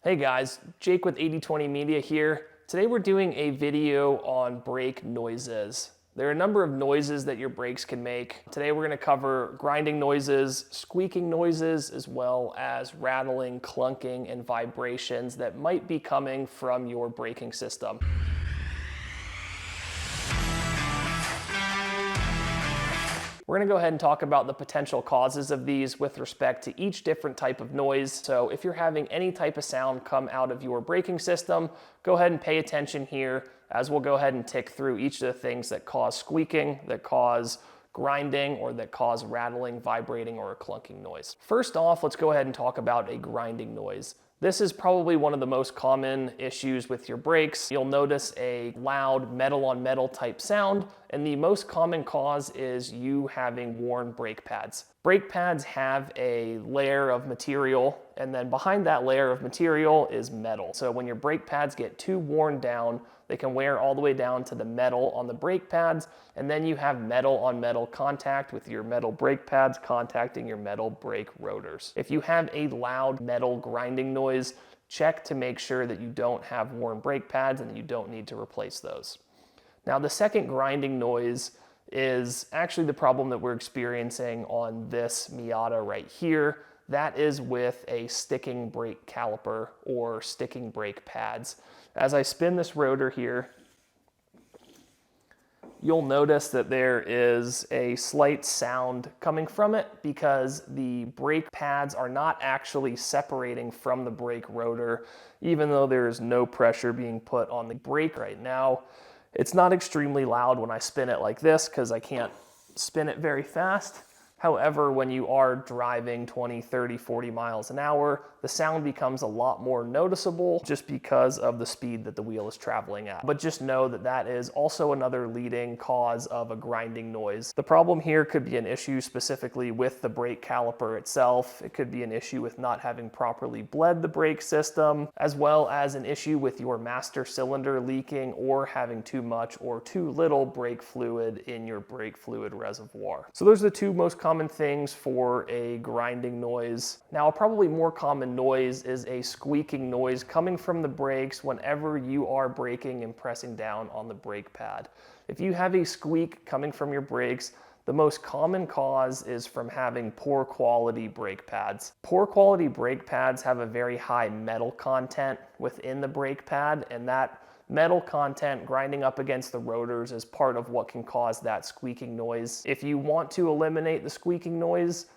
Hey guys, Jake with 8020 Media here. Today we're doing a video on brake noises. There are a number of noises that your brakes can make. Today we're going to cover grinding noises, squeaking noises, as well as rattling, clunking, and vibrations that might be coming from your braking system. We're going to go ahead and talk about the potential causes of these with respect to each different type of noise. So if you're having any type of sound come out of your braking system, go ahead and pay attention here as we'll go ahead and tick through each of the things that cause squeaking, that cause grinding, or that cause rattling, vibrating, or a clunking noise. First off, let's go ahead and talk about a grinding noise. This is probably one of the most common issues with your brakes. You'll notice a loud metal on metal type sound, and the most common cause is you having worn brake pads. Brake pads have a layer of material, and then behind that layer of material is metal. So when your brake pads get too worn down, they can wear all the way down to the metal on the brake pads, and then you have metal on metal contact with your metal brake pads contacting your metal brake rotors. If you have a loud metal grinding noise, check to make sure that you don't have worn brake pads and that you don't need to replace those. Now, the second grinding noise is actually the problem that we're experiencing on this Miata right here. That is with a sticking brake caliper or sticking brake pads. As I spin this rotor here, you'll notice that there is a slight sound coming from it because the brake pads are not actually separating from the brake rotor, even though there is no pressure being put on the brake right now. It's not extremely loud when I spin it like this because I can't spin it very fast. However, when you are driving 20, 30, 40 miles an hour, the sound becomes a lot more noticeable just because of the speed that the wheel is traveling at. But just know that that is also another leading cause of a grinding noise. The problem here could be an issue specifically with the brake caliper itself. It could be an issue with not having properly bled the brake system, as well as an issue with your master cylinder leaking or having too much or too little brake fluid in your brake fluid reservoir. So those are the two most common things for a grinding noise. Now, a probably more common noise is a squeaking noise coming from the brakes whenever you are braking and pressing down on the brake pad. If you have a squeak coming from your brakes, the most common cause is from having poor quality brake pads. Poor quality brake pads have a very high metal content within the brake pad, and that metal content grinding up against the rotors is part of what can cause that squeaking noise. If you want to eliminate the squeaking noise,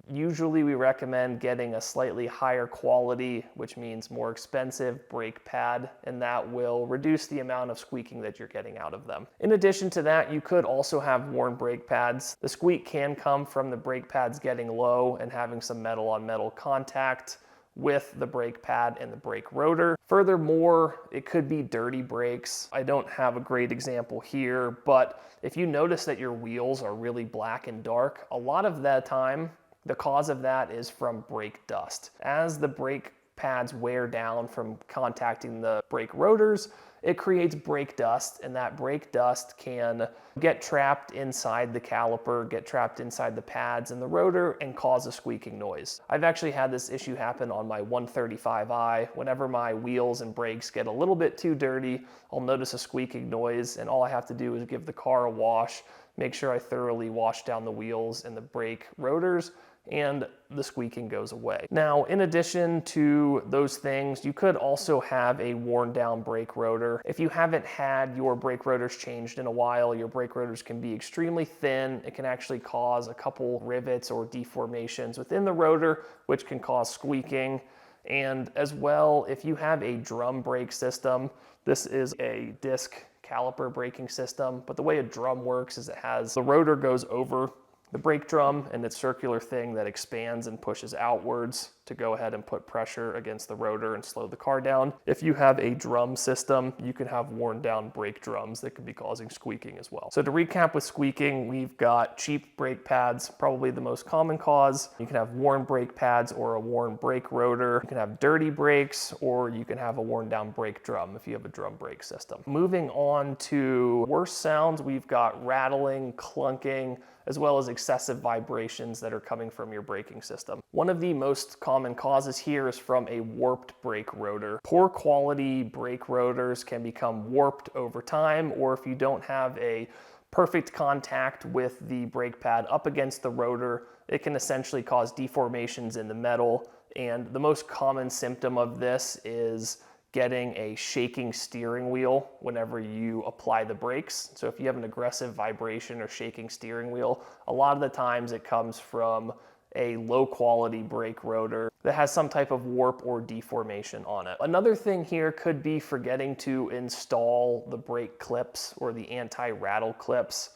usually we recommend getting a slightly higher quality, which means more expensive brake pad, and that will reduce the amount of squeaking that you're getting out of them. In addition to that, you could also have worn brake pads. The squeak can come from the brake pads getting low and having some metal on metal contact with the brake pad and the brake rotor. Furthermore, it could be dirty brakes. I don't have a great example here, but if you notice that your wheels are really black and dark, a lot of the time, the cause of that is from brake dust. As the brake pads wear down from contacting the brake rotors, it creates brake dust, and that brake dust can get trapped inside the caliper, get trapped inside the pads and the rotor, and cause a squeaking noise. I've actually had this issue happen on my 135i. Whenever my wheels and brakes get a little bit too dirty, I'll notice a squeaking noise, and all I have to do is give the car a wash, make sure I thoroughly wash down the wheels and the brake rotors, and the squeaking goes away. Now, in addition to those things, you could also have a worn down brake rotor. If you haven't had your brake rotors changed in a while, your brake rotors can be extremely thin. It can actually cause a couple rivets or deformations within the rotor, which can cause squeaking. And as well, if you have a drum brake system, this is a disc caliper braking system, but the way a drum works is the rotor goes over the brake drum, and it's a circular thing that expands and pushes outwards to go ahead and put pressure against the rotor and slow the car down. If you have a drum system, you can have worn down brake drums that could be causing squeaking as well. So to recap with squeaking, we've got cheap brake pads, probably the most common cause. You can have worn brake pads or a worn brake rotor. You can have dirty brakes, or you can have a worn down brake drum if you have a drum brake system. Moving on to worse sounds, we've got rattling, clunking, as well as excessive vibrations that are coming from your braking system. One of the most common common causes here is from a warped brake rotor. Poor quality brake rotors can become warped over time, or if you don't have a perfect contact with the brake pad up against the rotor, it can essentially cause deformations in the metal. And the most common symptom of this is getting a shaking steering wheel whenever you apply the brakes. So if you have an aggressive vibration or shaking steering wheel, a lot of the times it comes from a low quality brake rotor that has some type of warp or deformation on it. Another thing here could be forgetting to install the brake clips or the anti-rattle clips.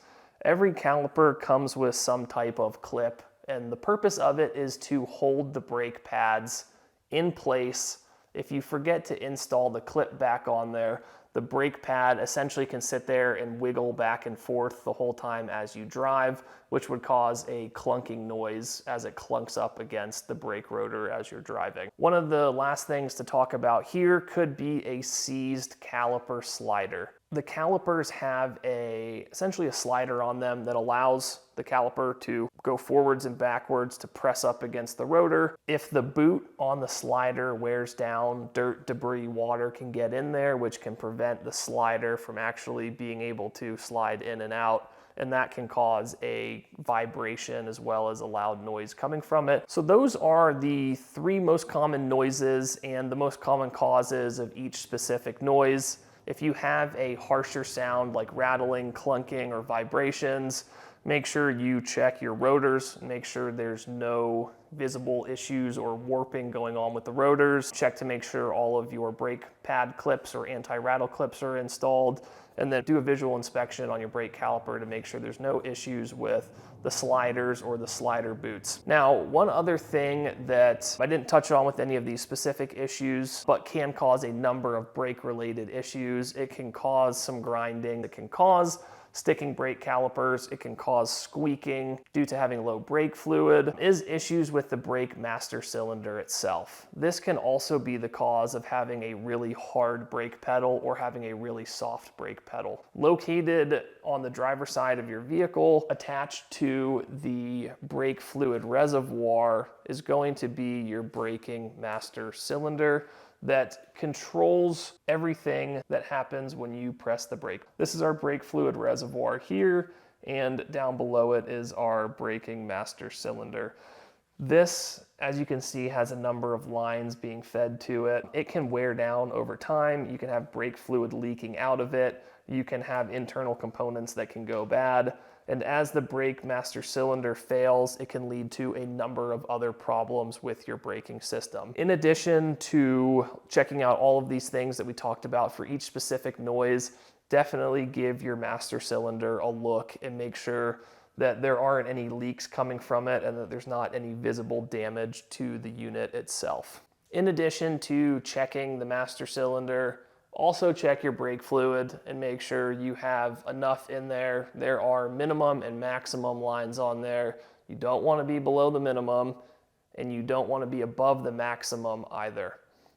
Every caliper comes with some type of clip, and the purpose of it is to hold the brake pads in place. If you forget to install the clip back on there, the brake pad essentially can sit there and wiggle back and forth the whole time as you drive, which would cause a clunking noise as it clunks up against the brake rotor as you're driving. One of the last things to talk about here could be a seized caliper slider. The calipers have essentially a slider on them that allows the caliper to go forwards and backwards to press up against the rotor. If the boot on the slider wears down, dirt, debris, water can get in there, which can prevent the slider from actually being able to slide in and out, and that can cause a vibration as well as a loud noise coming from it. So those are the 3 most common noises and the most common causes of each specific noise. If you have a harsher sound like rattling, clunking, or vibrations, make sure you check your rotors, make sure there's no visible issues or warping going on with the rotors. Check to make sure all of your brake pad clips or anti-rattle clips are installed, and then do a visual inspection on your brake caliper to make sure there's no issues with the sliders or the slider boots. Now, one other thing that I didn't touch on with any of these specific issues, but can cause a number of brake related issues. It can cause some grinding, it can cause sticking brake calipers, it can cause squeaking due to having low brake fluid, is issues with the brake master cylinder itself. This can also be the cause of having a really hard brake pedal or having a really soft brake pedal. Located on the driver's side of your vehicle, attached to the brake fluid reservoir, is going to be your braking master cylinder that controls everything that happens when you press the brake. This is our brake fluid reservoir here, and down below it is our braking master cylinder. This, as you can see, has a number of lines being fed to it. It can wear down over time. You can have brake fluid leaking out of it. You can have internal components that can go bad. And as the brake master cylinder fails, it can lead to a number of other problems with your braking system. In addition to checking out all of these things that we talked about for each specific noise, definitely give your master cylinder a look and make sure that there aren't any leaks coming from it and that there's not any visible damage to the unit itself. In addition to checking the master cylinder, also check your brake fluid and make sure you have enough in there. There are minimum and maximum lines on there. You don't want to be below the minimum and you don't want to be above the maximum either.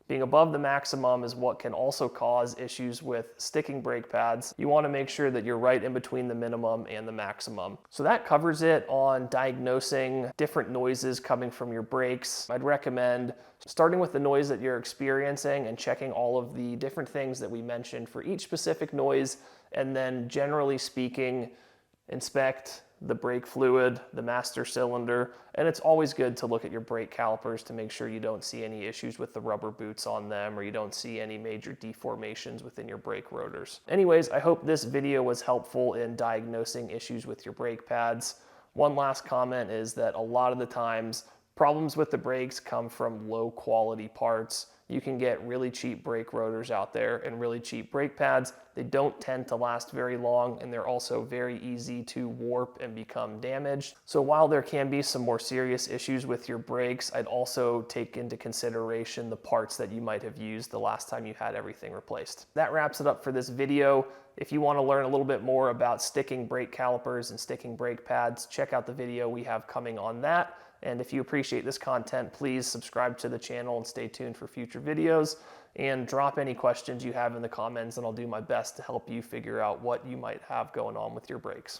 Being above the maximum is what can also cause issues with sticking brake pads. You want to make sure that you're right in between the minimum and the maximum. So that covers it on diagnosing different noises coming from your brakes. I'd recommend starting with the noise that you're experiencing and checking all of the different things that we mentioned for each specific noise, and then generally speaking, inspect the brake fluid, the master cylinder, and it's always good to look at your brake calipers to make sure you don't see any issues with the rubber boots on them or you don't see any major deformations within your brake rotors. Anyways, I hope this video was helpful in diagnosing issues with your brake pads. One last comment is that a lot of the times problems with the brakes come from low quality parts. You can get really cheap brake rotors out there and really cheap brake pads. They don't tend to last very long, and they're also very easy to warp and become damaged. So while there can be some more serious issues with your brakes, I'd also take into consideration the parts that you might have used the last time you had everything replaced. That wraps it up for this video. If you want to learn a little bit more about sticking brake calipers and sticking brake pads, check out the video we have coming on that. And if you appreciate this content, please subscribe to the channel and stay tuned for future videos, and drop any questions you have in the comments and I'll do my best to help you figure out what you might have going on with your brakes.